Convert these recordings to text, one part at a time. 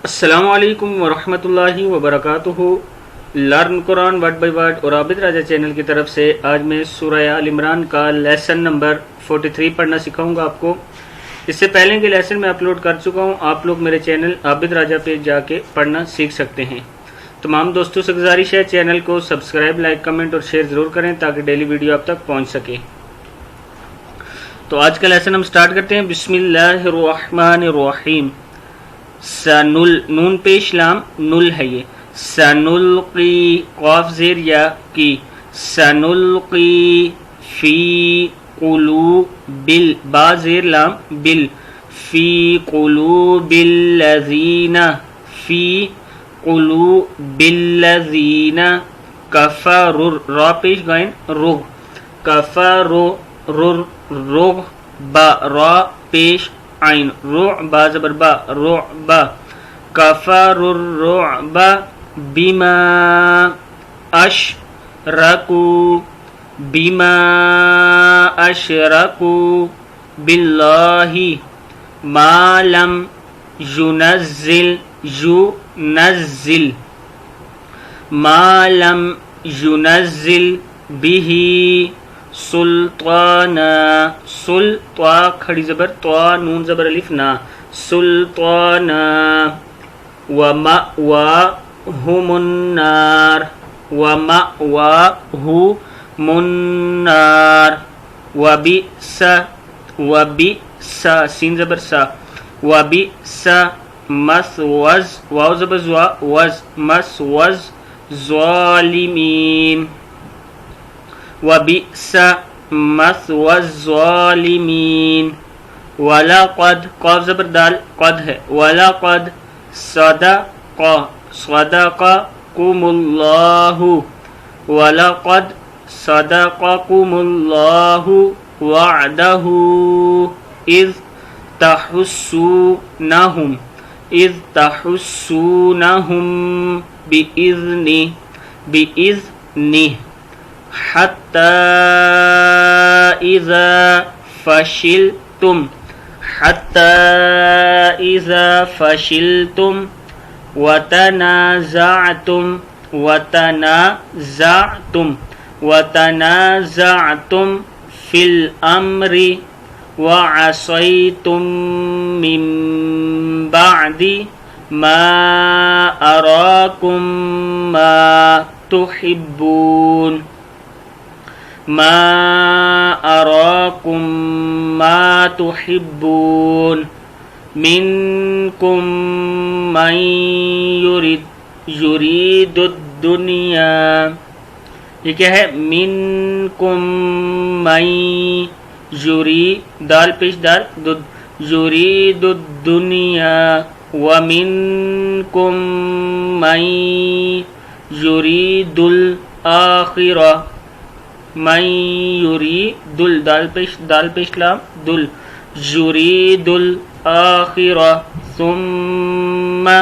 अस्सलामु अलैकुम वरहमतुल्लाहि वबरकातुहू। Learn Quran word by word और आबिद राजा चैनल की तरफ से आज मैं सूरह आल इमरान का लेसन नंबर 43 पढ़ना सिखाऊंगा आपको। इससे पहले के लेसन में अपलोड कर चुका हूं, आप लोग मेरे चैनल आबिद राजा पे जाके पढ़ना सीख सकते हैं। तमाम दोस्तों से गुजारिश है चैनल को सब्सक्राइब, लाइक, कमेंट और शेयर ज़रूर करें ताकि डेली वीडियो आप तक पहुँच सके। तो आज का लेसन हम स्टार्ट करते हैं। बिस्मिल्लाहिर्रहमानिर्रहीम। सनुल, नून पेश लाम नुल है ये। सनुल्की, क़ाफ ज़ेर या की। सनुल्की फी क़ुलूबिल, बा ज़ेर लाम बिल। फी क़ुलूबिल लज़ीना, फी क़ुलूबिल लज़ीना कफ़रुर, रा पेश गाइन रुग। कफ़रु रुर रुग बा, रा पेश आइन रुअबा ज़बर बा, रुअबा। कफ़रुर रुअबा बिमा अशरकू, बिमा अशरकू बिल्लाहि मा लम युनज़्ज़िल, युनज़्ज़िल मा लम युनज़्ज़िल बिही सुल्ताना, सुल त्वा खड़ी ज़बर त्वा, नून ज़बर अलिफ ना, सुल्ताना। वमअवाहुमुन्नार, वमअवाहुमुन्नार। वबिस, वबिस सीन ज़बर सा, वबिस मसवज़, वाव ज़बर ज़वा वज़, मसवज़ ज़ालिमीन। वबिस मसवज़ ज़ालिमीन। वलक़द, क़ाफ ज़बर दाल, क़द है। वलक़द सदक़, सदक़कुमुल्लाहु, वलक़द सदक़कुमुल्लाहु वअदहु इज़ तहुस्सूनहुम, इज़ तहुस्सूनहुम बिइज़्निहि, बिइज़्निहि। हत्ता इज़ा फशिलतुम, हत्ता इज़ा फशिलतुम वतनाज़अतुम, वतनाज़अतुम, वतनाज़अतुम फिल अम्रि वअसैतुम मिन बअदि मा अराकुम मा तुहिब्बून, मा अराकुम मा तुहिब्बून। मिनकुम मन युरीदुद्दुनिया, ये क्या है? मिनकुम मन युरी, दाल पेश दाल दुद, युरीदुद्दुनिया। व मिनकुम मन युरीदुल आखिरा, मन युरीदुल, दाल पेश लाम दुल, युरीदुल आखिरा। सुम्मा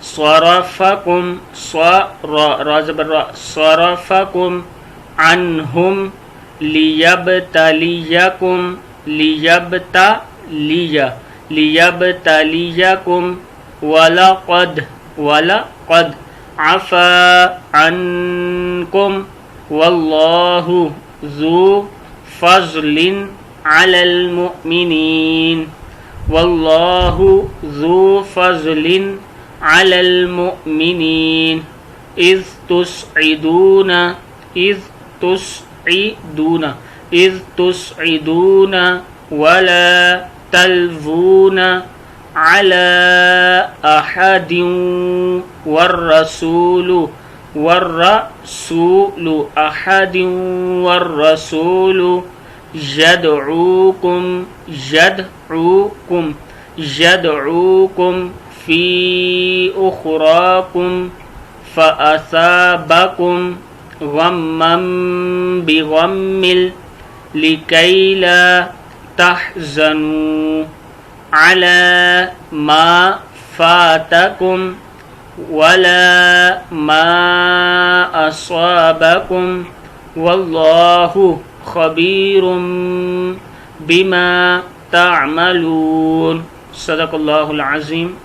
सरफकुम, रा ज़बर रा, सरफकुम अन्हुम लियब्तलियकुम, लियब्तलिया, लियब्तलियकुम। वलक़द, वलक़द अफ़ा अन्कुम वल्लाहु ज़ू फ़ज़लिन अलल मुअमिनीन, वल्लाहु ज़ू फ़ज़लिन अलल मुअमिनीन। इज़ तुस्इदूना, इज़ तुस्इदूना, इज़ तुस्इदूना वला तल्वूना अला अहदिन वर्रसूलु, वर्रसूलु अहदिन वर्रसूलु यदऊकुम, यदऊकुम, यदऊकुम फी उखराकुम फ़असाबकुम गम्मम बिगम्मिल लिकैला तहज़नू अला मा फ़ातकुम वला मा असाबकुम वल्लाहु खबीरुम बिमा तामलून। सदक़ल्लाहुल अज़ीम।